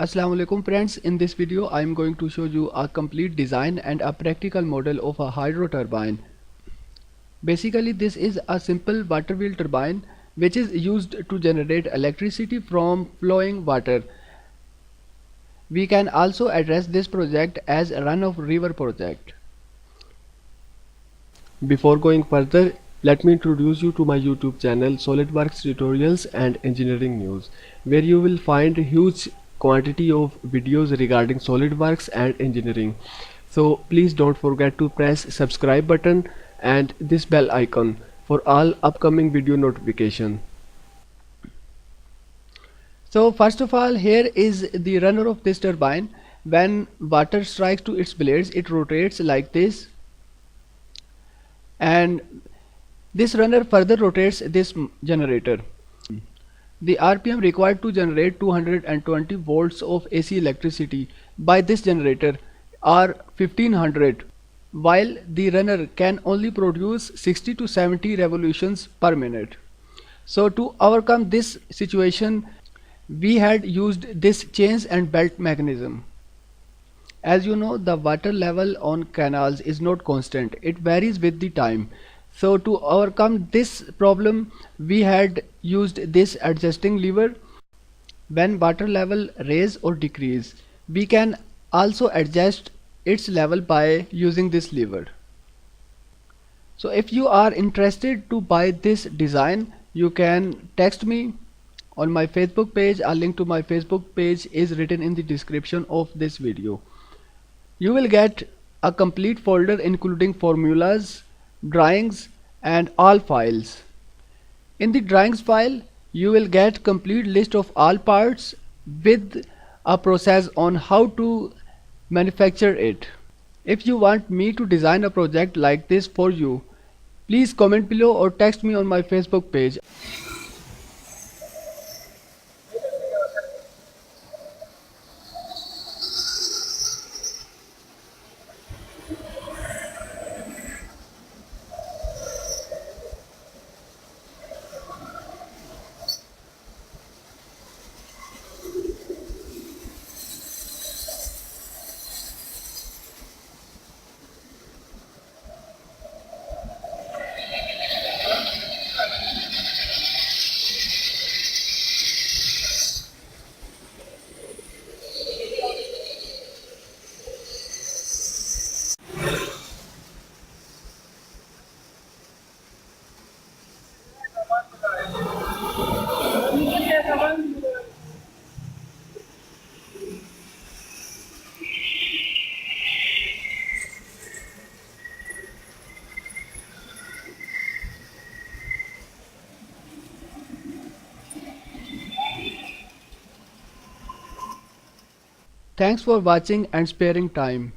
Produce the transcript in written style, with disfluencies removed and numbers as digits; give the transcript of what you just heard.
Assalamu alaikum friends. In this video I am going to show you a complete design and a practical model of a hydro turbine. Basically this is a simple water wheel turbine which is used to generate electricity from flowing water. We can also address this project as a run of river project. Before going further, let me introduce you to my YouTube channel SolidWorks Tutorials and Engineering News, where you will find a huge quantity of videos regarding SolidWorks and engineering. So please don't forget to press subscribe button and this bell icon for all upcoming video notification. So first of all, here is the runner of this turbine. When water strikes to its blades, it rotates like this, and this runner further rotates this generator. The RPM required to generate 220 volts of AC electricity by this generator are 1500, while the runner can only produce 60 to 70 revolutions per minute. So to overcome this situation, we had used this chains and belt mechanism. As you know, the water level on canals is not constant, it varies with the time. So to overcome this problem, we had used this adjusting lever. When water level raise or decrease, we can also adjust its level by using this lever. So if you are interested to buy this design, you can text me on my Facebook page. A link to my Facebook page is written in the description of this video. You will get a complete folder including formulas, drawings and all files. In the drawings file, you will get complete list of all parts with a process on how to manufacture it. If you want me to design a project like this for you, please comment below or text me on my Facebook page. Thanks for watching and sparing time.